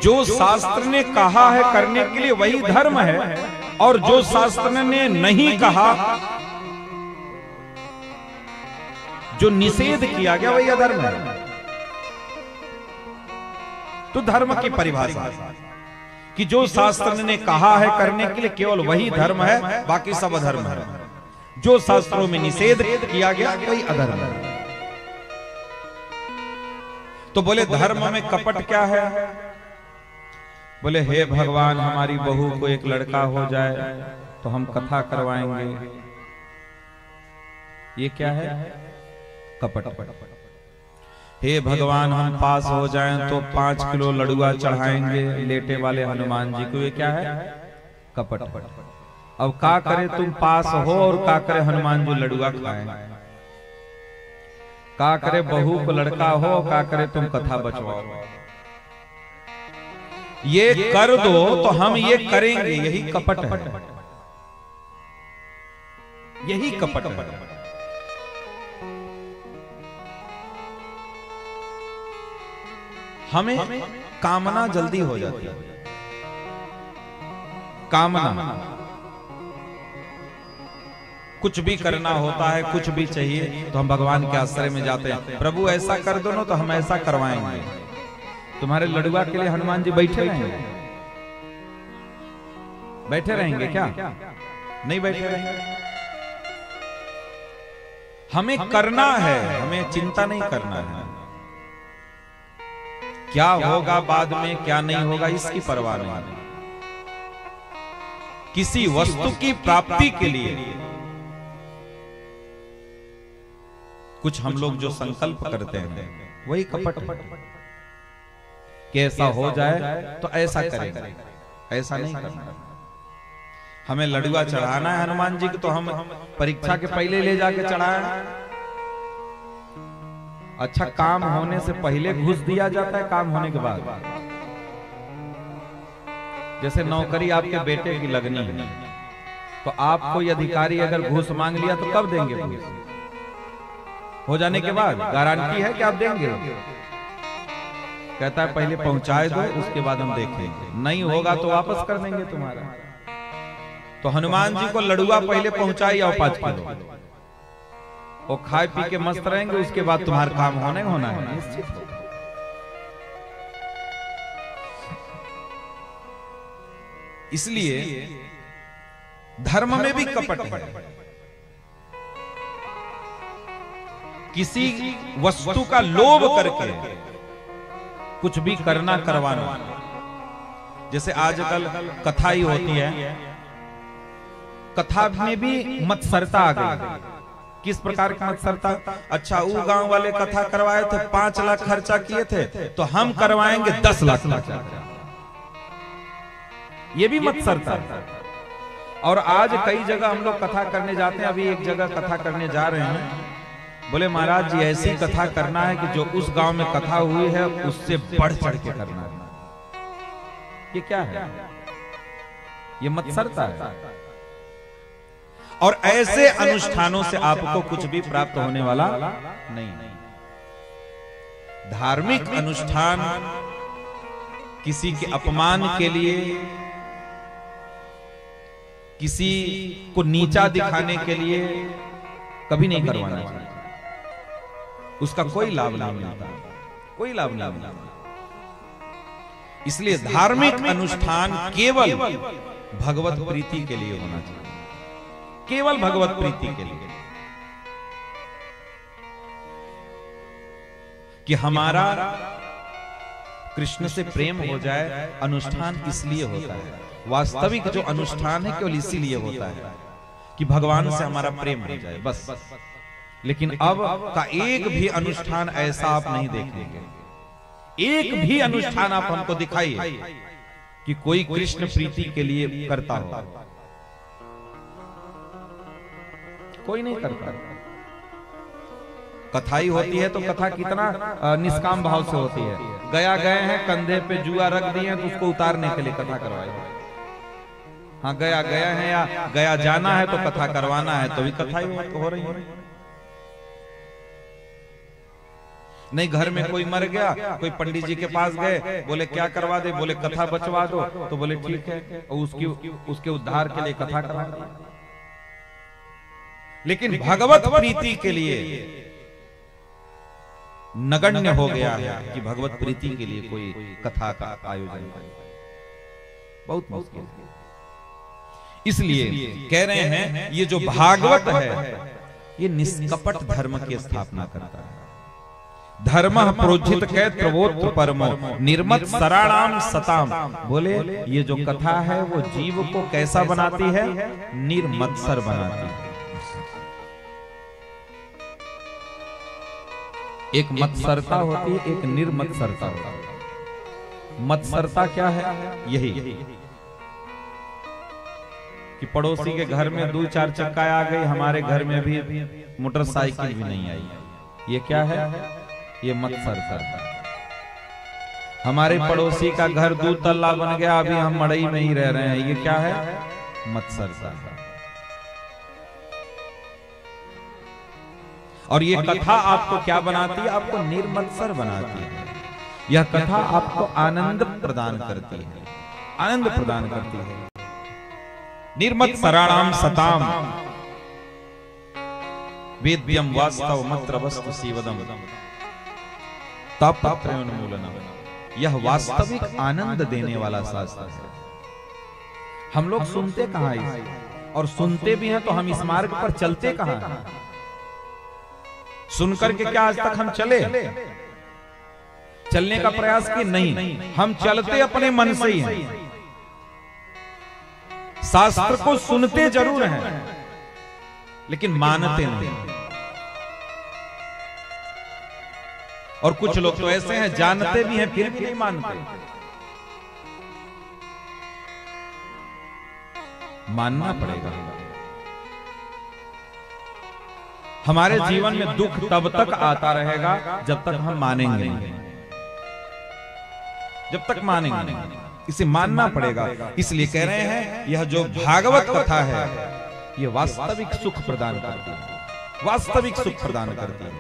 जो शास्त्र ने कहा है करने के लिए वही धर्म है, और जो शास्त्र ने नहीं कहा, जो निषेध किया गया, वही अधर्म है। तो धर्म की परिभाषा कि जो शास्त्र ने कहा है करने के लिए केवल वही धर्म है, बाकी सब अधर्म है। जो शास्त्रों में निषेध किया गया वही अधर्म है। तो बोले धर्म में कपट क्या है? बोले हे भगवान, हमारी बहू को एक लड़का हो जाए तो हम कथा करवाएंगे। ये क्या है? कपट। हे भगवान, हम पास हो जाएं तो 5 किलो लड़ुआ चढ़ाएंगे लेटे वाले हनुमान जी को। ये क्या है? कपट। अब का करे तुम पास हो और का करे हनुमान जी लड़ुआ खाएं? का करे बहू को लड़का हो, का करे तुम कथा बचवाओ। ये कर दो तो हम ये करेंगे, यही कपट है, यही कपट है। हमें कामना जल्दी हो जाती है। कामना, कुछ भी करना होता है, कुछ भी चाहिए तो हम भगवान के आश्रय में जाते हैं। प्रभु ऐसा कर दो ना तो हम ऐसा करवाएंगे। तुम्हारे लड़ुआ के लिए हनुमान जी बैठे रहेंगे? बैठे रहेंगे क्या? नहीं बैठे रहेंगे। हमें करना है, हमें चिंता नहीं करना है। क्या होगा बाद में, क्या नहीं होगा, इसकी परवाह नहीं। किसी वस्तु की प्राप्ति के लिए कुछ हम लोग जो संकल्प करते हैं वही कपट है कि ऐसा हो जाए तो ऐसा करेंगे, ऐसा नहीं करना। हमें लड़ुआ चढ़ाना है हनुमान जी को तो हम परीक्षा के पहले ले जाके चढ़ाए। अच्छा, काम होने से पहले घूस दिया जाता है, काम होने के बाद? जैसे नौकरी आपके बेटे की लगनी है तो आप कोई अधिकारी अगर घूस मांग लिया तो कब देंगे घूस? हो जाने के बाद? गारंटी है कि आप देंगे? कहता है पहले पहुंचाए दो, उसके बाद हम देखेंगे, नहीं होगा तो वापस कर देंगे तुम्हारा। तो हनुमान जी को लड़ुआ पहले पहुंचाई और 5 किलो, वो खाए पी के मस्त रहेंगे, उसके बाद तुम्हारा काम होना है निश्चित। इसलिए धर्म में भी कपट है। किसी वस्तु का लोभ करके कुछ भी करना करवाना। जैसे आजकल कथा ही होती है, कथा में भी मत्सरता आ गई। किस प्रकार की मत्सरता? अच्छा, वो गांव वाले कथा करवाए थे, 5 लाख खर्चा किए थे, तो हम करवाएंगे 10 लाख खर्चा। ये भी मत्सरता है। और आज कई जगह हम लोग कथा करने जाते हैं। अभी एक जगह कथा करने जा रहे हैं, बोले महाराज जी ऐसी कथा करना है कि जो उस गांव में कथा हुई है उससे बढ़ चढ़ के करना है। ये क्या है? ये मत्सरता है। और ऐसे अनुष्ठानों से आपको कुछ भी प्राप्त होने वाला नहीं। धार्मिक अनुष्ठान किसी के अपमान के लिए, किसी को नीचा दिखाने के लिए कभी नहीं करवाना चाहिए। उसका कोई लाभ नहीं मिलता, कोई लाभ नहीं मिलता। इसलिए धार्मिक अनुष्ठान केवल भगवत प्रीति के लिए होना चाहिए, केवल भगवत प्रीति के लिए। कि हमारा कृष्ण से प्रेम हो जाए, अनुष्ठान इसलिए होता है। वास्तविक जो अनुष्ठान है केवल इसीलिए होता है कि भगवान से हमारा प्रेम हो जाए, बस। लेकिन अब का एक भी अनुष्ठान ऐसा आप नहीं देखेंगे। एक भी अनुष्ठान आप हमको दिखाइए कि कोई कृष्ण प्रीति के लिए करता हो। कोई नहीं करता। कथाई होती है तो कथा कितना निष्काम भाव से होती है। गया गए हैं, कंधे पे जुआ रख दिए हैं तो उसको उतारने के लिए कथा करवाई। हाँ, गया गया है या गया जाना है तो कथा करवाना है, तो भी कथा ही हो रही है। नहीं घर में कोई मर गया, कोई पंडित जी के पास गए, बोले क्या करवा दे, बोले कथा बचवा दो, तो बोले ठीक है, और उसके उद्धार के लिए कथा करवा दी। लेकिन भगवत प्रीति के लिए नगण्य हो गया है कि भगवत प्रीति के लिए कोई कथा का आयोजन करे, बहुत मुश्किल है। इसलिए कह रहे हैं ये जो भागवत है ये निष्कपट धर्म की स्थापना करता है। धर्म प्रोज्झित कैत्रवोत्र परमो निर्मत सराणाम सताम। बोले ये जो कथा है वो जीव को कैसा बनाती है? निर्मत्सर बनाती है। एक मत्सरता होती है, एक निर्मत्सरता होती है। मत्सरता क्या है? यही कि पड़ोसी के घर में 2-4 चक्का आ गई, हमारे घर में भी मोटरसाइकिल भी नहीं आई। ये क्या है? ये मत्सरता है। हमारे पड़ोसी का घर 2 तल्ला बन गया, अभी हम मड़ई में ही रह रहे हैं। ये क्या है? मत्सरता है। और ये कथा आपको क्या बनाती है? आपको निर्मत्सर बनाती है। यह कथा आपको आनंद प्रदान करती है, आनंद प्रदान करती है। निर्मत्सराणाम सताम वेद्यम वास्तव मत्र वस्तु सीवदम तापत्रयोन्मूलनम। यह वास्तविक आनंद देने वाला शास्त्र है। हम लोग सुनते कहां इसे, और सुनते भी हैं तो हम इस मार्ग पर चलते कहां हैं? सुनकर के क्या आज तक हम चलने का प्रयास किए? नहीं, हम चलते अपने मन से ही हैं। शास्त्र को सुनते जरूर हैं लेकिन मानते नहीं। और कुछ लोग तो ऐसे हैं जानते भी हैं फिर भी नहीं मानते। मानना पड़ेगा। हमारे जीवन में दुख तब तक आता रहेगा जब तक हम मानेंगे नहीं, जब तक मानेंगे नहीं। इसे मानना पड़ेगा। इसलिए कह रहे हैं यह जो भागवत कथा है ये वास्तविक सुख प्रदान करती है, वास्तविक सुख प्रदान करती है।